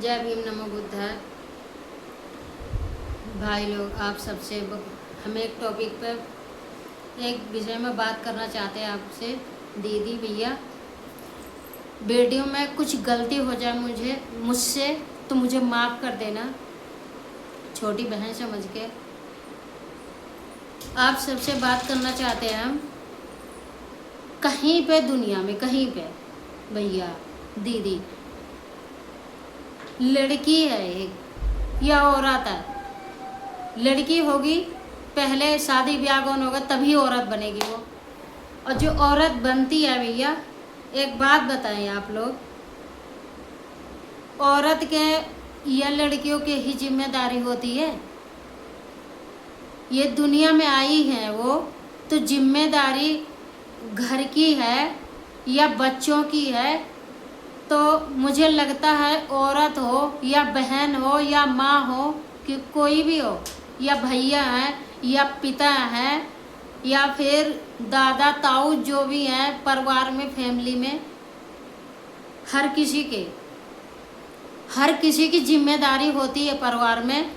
जय भीम नमो बुद्धाय। भाई लोग, आप सबसे हम एक टॉपिक पर एक विषय में बात करना चाहते हैं आपसे। दीदी भैया, वीडियो में कुछ गलती हो जाए मुझसे तो मुझे माफ़ कर देना, छोटी बहन समझ के। आप सबसे बात करना चाहते हैं हम, कहीं पे दुनिया में कहीं पे भैया दीदी, लड़की है एक या औरत है, लड़की होगी पहले शादी ब्याह कौन होगा तभी औरत बनेगी वो। और जो औरत बनती है भैया, एक बात बताएं आप लोग, औरत के या लड़कियों के ही जिम्मेदारी होती है। ये दुनिया में आई है वो तो जिम्मेदारी घर की है या बच्चों की है। तो मुझे लगता है औरत हो या बहन हो या माँ हो कि कोई भी हो, या भैया हैं या पिता हैं या फिर दादा ताऊ जो भी हैं परिवार में, फैमिली में, हर किसी की जिम्मेदारी होती है परिवार में।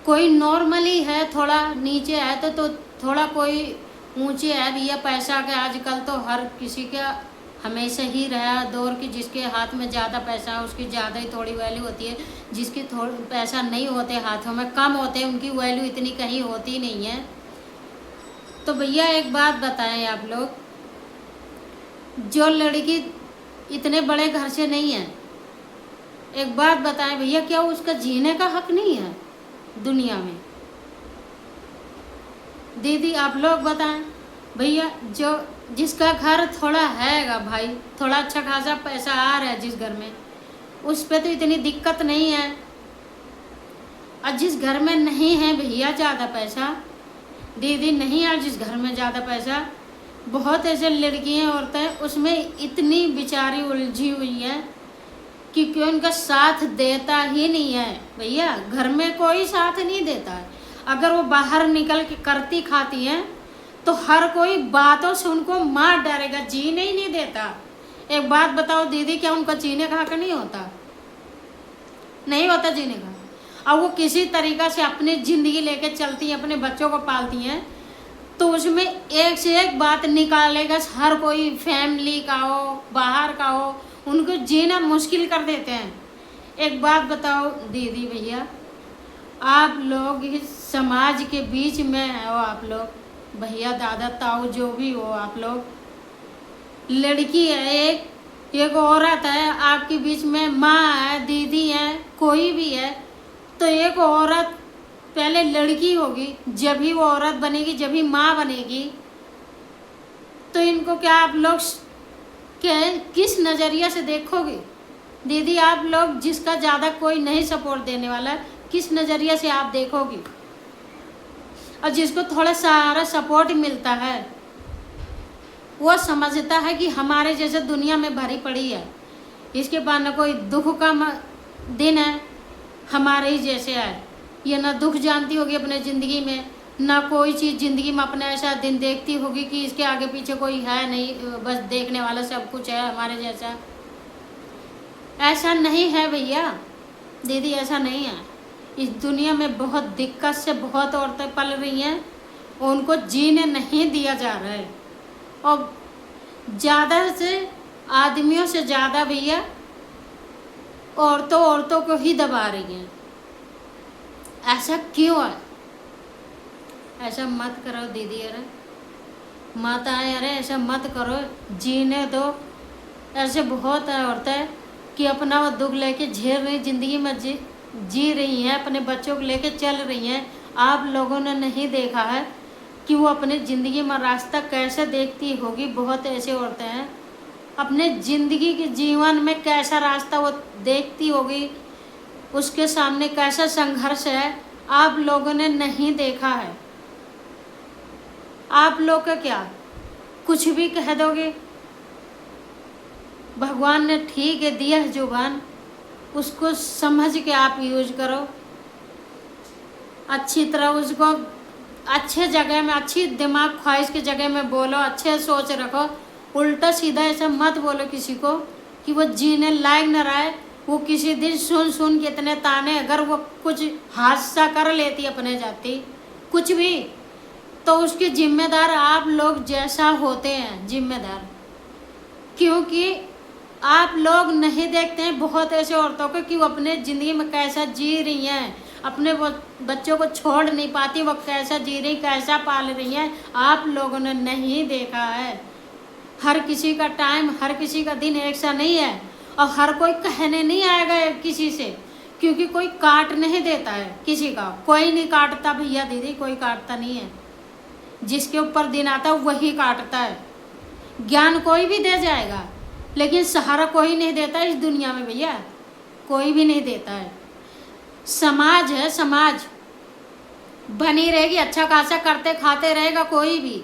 कोई नॉर्मली है, थोड़ा नीचे है तो थोड़ा कोई ऊंचे है भैया पैसा के। आजकल तो हर किसी का हमेशा ही रहा दौर की, जिसके हाथ में ज़्यादा पैसा है उसकी ज़्यादा ही थोड़ी वैल्यू होती है, जिसकी थोड़ी पैसा नहीं होते, हाथों में कम होते, उनकी वैल्यू इतनी कहीं होती नहीं है। तो भैया एक बात बताएं आप लोग, जो लड़की इतने बड़े घर से नहीं है, एक बात बताएं भैया, क्या उसका जीने का हक नहीं है दुनिया में? दीदी आप लोग बताएं भैया, जो जिसका घर थोड़ा हैगा भाई, थोड़ा अच्छा खासा पैसा आ रहा है जिस घर में, उस पे तो इतनी दिक्कत नहीं है। और जिस घर में नहीं है भैया ज़्यादा पैसा, दीदी नहीं है जिस घर में ज़्यादा पैसा, बहुत ऐसे लड़कियां औरतें उसमें इतनी बेचारी उलझी हुई हैं क्योंकि उनका साथ देता ही नहीं है भैया। घर में कोई साथ नहीं देता है। अगर वो बाहर निकल के करती खाती हैं तो हर कोई बातों से उनको मार डालेगा, जीने ही नहीं देता। एक बात बताओ दीदी, क्या उनका जीने का हक नहीं होता? नहीं होता जीने का। अब वो किसी तरीक़ा से अपनी ज़िंदगी लेके चलती हैं, अपने बच्चों को पालती हैं, तो उसमें एक से एक बात निकालेगा हर कोई, फैमिली का हो बाहर का हो, उनको जीना मुश्किल कर देते हैं। एक बात बताओ दीदी भैया, आप लोग इस समाज के बीच में हो, आप लोग भैया दादा ताऊ जो भी हो, आप लोग, लड़की है एक औरत है आपके बीच में, माँ है, दीदी है, कोई भी है, तो एक औरत पहले लड़की होगी, जब ही वो औरत बनेगी, जब ही माँ बनेगी। तो इनको क्या आप लोग किस नज़रिया से देखोगे दीदी? आप लोग जिसका ज़्यादा कोई नहीं सपोर्ट देने वाला, किस नज़रिया से आप देखोगी? और जिसको थोड़ा सारा सपोर्ट मिलता है वो समझता है कि हमारे जैसे दुनिया में भरी पड़ी है, इसके बाद न कोई दुख का दिन है, हमारे ही जैसे है। ये ना दुख जानती होगी अपने ज़िंदगी में, ना कोई चीज़ ज़िंदगी में अपने ऐसा दिन देखती होगी कि इसके आगे पीछे कोई है नहीं, बस देखने वाला सब कुछ है हमारे जैसा। ऐसा नहीं है भैया दीदी, ऐसा नहीं है। इस दुनिया में बहुत दिक्कत से बहुत औरतें पल रही हैं, उनको जीने नहीं दिया जा रहा है। और ज़्यादा से आदमियों से ज़्यादा भैया औरतों को ही दबा रही हैं। ऐसा क्यों है? ऐसा मत करो दीदी, अरे माताएं, अरे ऐसा मत करो, जीने दो। ऐसे बहुत है औरतें कि अपना वो दुख लेके झेल रही, ज़िंदगी में जी रही हैं, अपने बच्चों को लेके चल रही हैं। आप लोगों ने नहीं देखा है कि वो अपनी ज़िंदगी में रास्ता कैसे देखती होगी। बहुत ऐसे औरतें हैं अपने ज़िंदगी के जीवन में कैसा रास्ता वो देखती होगी, उसके सामने कैसा संघर्ष है, आप लोगों ने नहीं देखा है। आप लोग का क्या कुछ भी कह दोगे? भगवान ने ठीक है दिया है जुबान, उसको समझ के आप यूज करो, अच्छी तरह उसको अच्छे जगह में, अच्छी दिमाग ख्वाहिश की जगह में बोलो, अच्छे सोच रखो। उल्टा सीधा ऐसा मत बोलो किसी को कि वो जीने लायक न रहे, वो किसी दिन सुन सुन के इतने ताने, अगर वो कुछ हादसा कर लेती अपने जाती कुछ भी, तो उसके जिम्मेदार आप लोग जैसा होते हैं जिम्मेदार। क्योंकि आप लोग नहीं देखते हैं बहुत ऐसे औरतों को कि वो अपने ज़िंदगी में कैसा जी रही हैं, अपने वो बच्चों को छोड़ नहीं पाती, वो कैसा जी रही, कैसा पाल रही हैं, आप लोगों ने नहीं देखा है। हर किसी का टाइम, हर किसी का दिन एक सा नहीं है, और हर कोई कहने नहीं आएगा किसी से, क्योंकि कोई काट नहीं देता है किसी का, कोई नहीं काटता भैया दीदी, कोई काटता नहीं है। जिसके ऊपर दिन आता है वही काटता है। ज्ञान कोई भी दे जाएगा, लेकिन सहारा कोई नहीं देता इस दुनिया में भैया, कोई भी नहीं देता है। समाज है, समाज बनी रहेगी, अच्छा खासा करते खाते रहेगा कोई भी,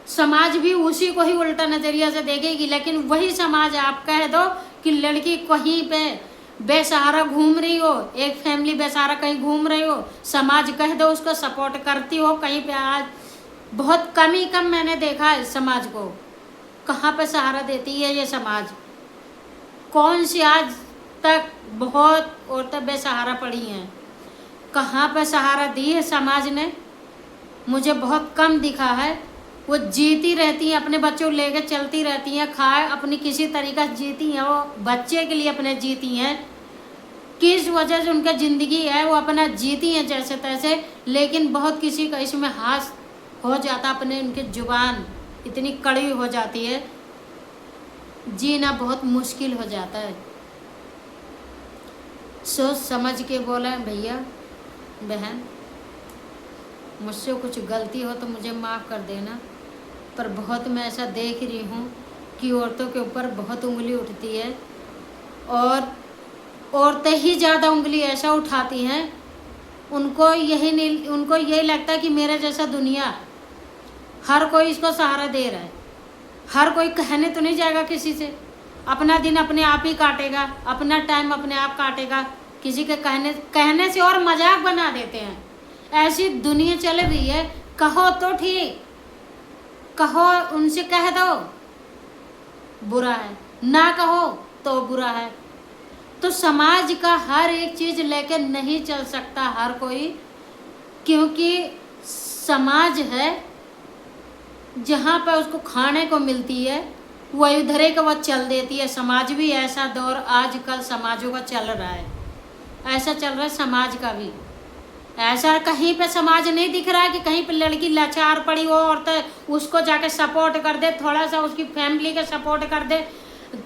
समाज भी उसी को ही उल्टा नज़रिया से देखेगी। लेकिन वही समाज आप कह दो कि लड़की कहीं पे बेसहारा घूम रही हो, एक फैमिली बेसहारा कहीं घूम रही हो, समाज कह दो उसको सपोर्ट करती हो कहीं पे। आज बहुत कम ही कम मैंने देखा है समाज को, कहाँ पे सहारा देती है ये समाज। कौन सी आज तक बहुत औरतें बेसहारा पड़ी हैं, कहाँ पे सहारा दी है समाज ने, मुझे बहुत कम दिखा है। वो जीती रहती हैं, अपने बच्चों लेके चलती रहती हैं, खाए अपनी किसी तरीका से जीती हैं, वो बच्चे के लिए अपने जीती हैं, किस वजह से उनका ज़िंदगी है वो अपना जीती हैं जैसे तैसे। लेकिन बहुत किसी का इसमें हाथ हो जाता, अपने उनकी जुबान इतनी कड़ी हो जाती है, जीना बहुत मुश्किल हो जाता है। सोच समझ के बोला भैया बहन, मुझसे कुछ गलती हो तो मुझे माफ़ कर देना, पर बहुत मैं ऐसा देख रही हूँ कि औरतों के ऊपर बहुत उंगली उठती है, और औरतें ही ज़्यादा उंगली ऐसा उठाती हैं, उनको यही लगता है कि मेरे जैसा दुनिया, हर कोई इसको सहारा दे रहा है, हर कोई कहने तो नहीं जाएगा किसी से, अपना दिन अपने आप ही काटेगा, अपना टाइम अपने आप काटेगा, किसी के कहने से और मजाक बना देते हैं। ऐसी दुनिया चल रही है। कहो तो ठीक, कहो उनसे कह दो बुरा है, ना कहो तो बुरा है। तो समाज का हर एक चीज़ लेके नहीं चल सकता हर कोई, क्योंकि समाज है जहाँ पर उसको खाने को मिलती है वही उधरे का वो चल देती है। समाज भी ऐसा दौर आजकल समाजों का चल रहा है, ऐसा चल रहा है समाज का भी। ऐसा कहीं पे समाज नहीं दिख रहा है कि कहीं पे लड़की लाचार पड़ी हो और तो उसको जाके सपोर्ट कर दे, थोड़ा सा उसकी फैमिली का सपोर्ट कर दे,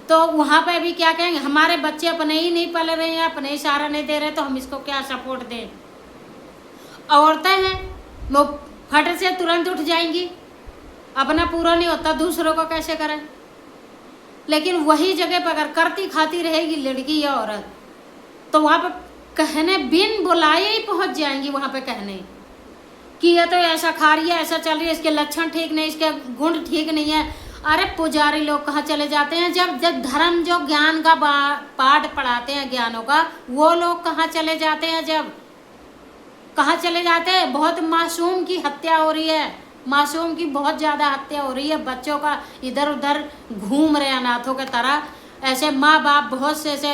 तो वहाँ पे भी क्या कहेंगे, हमारे बच्चे अपने ही नहीं पल रहे हैं, अपने ही सहारा नहीं दे रहे, तो हम इसको क्या सपोर्ट दें। औरतें हैं वो फट से तुरंत उठ जाएंगी, अपना पूरा नहीं होता दूसरों को कैसे करें। लेकिन वही जगह पर अगर करती खाती रहेगी लड़की या औरत, तो वहाँ पर कहने बिन बुलाए ही पहुँच जाएंगी वहाँ पे कहने कि ये तो ऐसा खा रही है, ऐसा चल रही है, इसके लक्षण ठीक नहीं, इसके गुण ठीक नहीं है। अरे पुजारी लोग कहाँ चले जाते हैं, जब धर्म जो ज्ञान का पाठ पढ़ाते हैं ज्ञानों का, वो लोग कहाँ चले जाते हैं, जब कहाँ चले जाते हैं। बहुत मासूम की हत्या हो रही है, मासूम की बहुत ज़्यादा हत्या हो रही है, बच्चों का इधर उधर घूम रहे अनाथों के तरह। ऐसे माँ बाप बहुत से ऐसे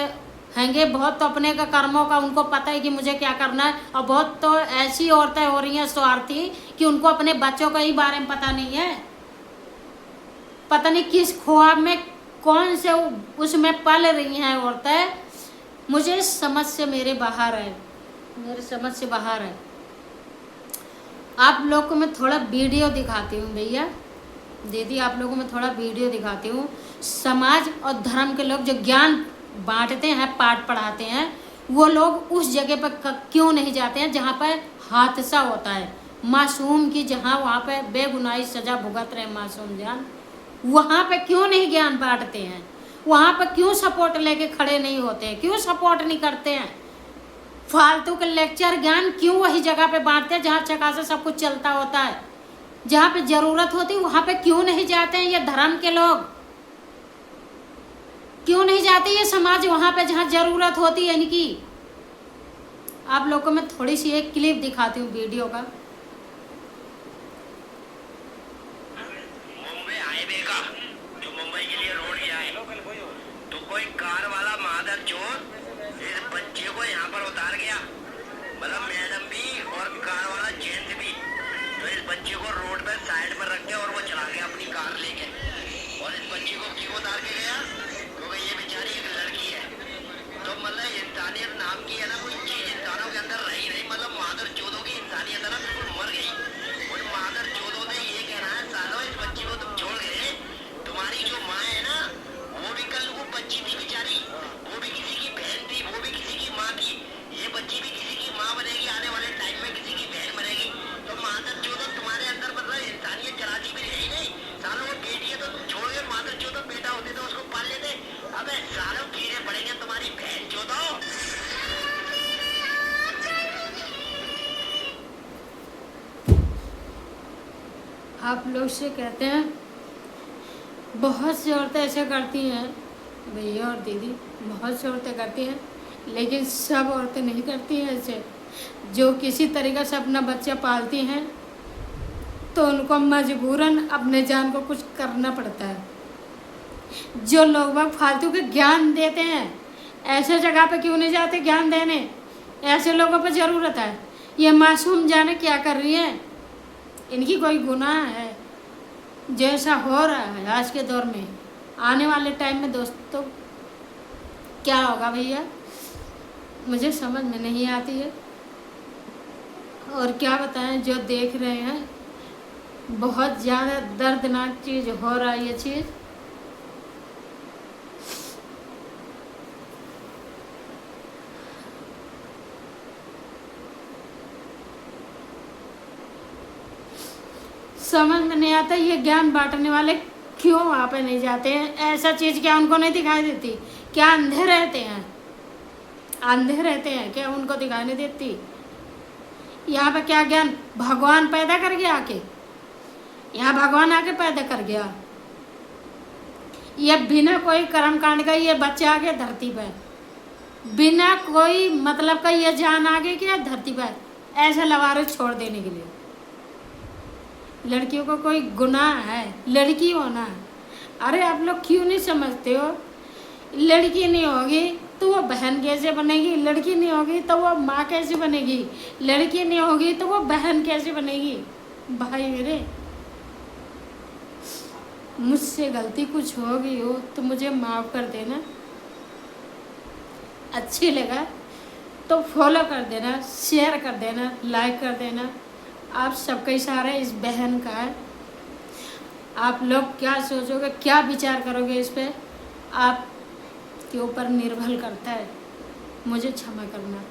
हैंगे, बहुत तो अपने का कर्मों का उनको पता है कि मुझे क्या करना है, और बहुत तो ऐसी औरतें हो रही हैं स्वार्थी कि उनको अपने बच्चों का ही बारे में पता नहीं है, पता नहीं किस ख्वाब में कौन से उसमें पल रही हैं औरतें। मुझे समझ से मेरे बाहर है, मेरे समझ से बाहर है। आप लोग को मैं थोड़ा वीडियो दिखाती हूँ भैया दीदी, आप लोगों को मैं थोड़ा वीडियो दिखाती हूँ। समाज और धर्म के लोग जो ज्ञान बांटते हैं, पाठ पढ़ाते हैं, वो लोग उस जगह पर क्यों नहीं जाते हैं जहाँ पर हादसा होता है मासूम की, जहाँ वहाँ पे बेगुनाही सजा भुगत रहे मासूम जान, वहाँ पे क्यों नहीं ज्ञान बांटते हैं, वहाँ पर क्यों सपोर्ट लेके खड़े नहीं होते हैं, क्यों सपोर्ट नहीं करते हैं। फालतू के लेक्चर ज्ञान क्यों वही जगह पे बांटते हैं जहाँ चका से सब कुछ चलता होता है, जहाँ पे ज़रूरत होती है वहाँ पे क्यों नहीं जाते हैं ये धर्म के लोग, क्यों नहीं जाते ये समाज वहाँ पे जहाँ ज़रूरत होती है इनकी। आप लोगों को मैं थोड़ी सी एक क्लिप दिखाती हूँ वीडियो का। मुंबई हाईवे का जो मुंबई के लिए रोड गया है, तो कोई कार वाला मादर चोर और कार वाला चैन से भी। तो इस बच्चे को रोड पे साइड पर रख के और वो चला गया अपनी कार लेके। और इस बच्ची को क्यों उतार के गया? क्योंकि ये बेचारी एक लड़की है। तो मतलब इंसानियत नाम की है ना कोई चीज इंसानों के अंदर रही नहीं। मतलब मादर चौधों की इंसानियत है ना बिल्कुल मर गई। उन मादर चौधों ने ये कहना है सालों इस बच्ची को तुम छोड़ गए, तुम्हारी जो माँ है ना वो भी कल वो बच्ची थी बेचारी, वो भी किसी की बहन थी, वो भी किसी की माँ थी। ये बच्ची भी किसी की माँ बनेगी, आने वाले टाइम में किसी की बहन बनेगी। तो मादर चौधो तुम्हारे अंदर मतलब इंसानियत जराती भी रही नहीं। सालों वो बेटी है तो तुम छोड़ गए, मादर चौधो बेटा होते तो उसको पाल लेते। अबे सालों कीड़े पड़ेंगे तुम्हारी बहन चौधो। आप लोग से कहते हैं बहुत सी औरतें ऐसे करती हैं भैया और दीदी, बहुत सी औरतें करती हैं, लेकिन सब औरतें नहीं करती हैं ऐसे। जो किसी तरीक़े से अपना बच्चा पालती हैं तो उनको मजबूरन अपने जान को कुछ करना पड़ता है। जो लोग बाग फालतू के ज्ञान देते हैं, ऐसे जगह पे क्यों नहीं जाते ज्ञान देने? ऐसे लोगों पर ज़रूरत है। ये मासूम जाने क्या कर रही है, इनकी कोई गुनाह है? जैसा हो रहा है आज के दौर में, आने वाले टाइम में दोस्तों क्या होगा भैया, मुझे समझ में नहीं आती है। और क्या बताएं, जो देख रहे हैं बहुत ज़्यादा दर्दनाक चीज़ हो रहा है ये चीज़। समझ में नहीं आता ये ज्ञान बांटने वाले क्यों वहाँ पे नहीं जाते हैं? ऐसा चीज़ क्या उनको नहीं दिखाई देती? क्या अंधे रहते हैं? अंधे रहते हैं क्या, उनको दिखाई नहीं देती? यहाँ पे क्या ज्ञान भगवान पैदा कर गया आके? यहाँ भगवान आके पैदा कर गया। ये बिना कोई कर्म कांड का ये बच्चे आ गए धरती पर, बिना कोई मतलब का ये जान आ गई क्या धरती पर ऐसे लवारिस छोड़ देने के लिए? लड़कियों को कोई गुनाह है लड़की होना? अरे आप लोग क्यों नहीं समझते हो? लड़की नहीं होगी तो वो बहन कैसे बनेगी? लड़की नहीं होगी तो वो माँ कैसे बनेगी? लड़की नहीं होगी तो वो बहन कैसे बनेगी? भाई मेरे, मुझसे गलती कुछ हो गई हो तो मुझे माफ़ कर देना। अच्छी लगा तो फॉलो कर देना, शेयर कर देना, लाइक कर देना। आप सबका इशारा इस बहन का है। आप लोग क्या सोचोगे, क्या विचार करोगे इस पे, आप के ऊपर निर्भर करता है। मुझे क्षमा करना।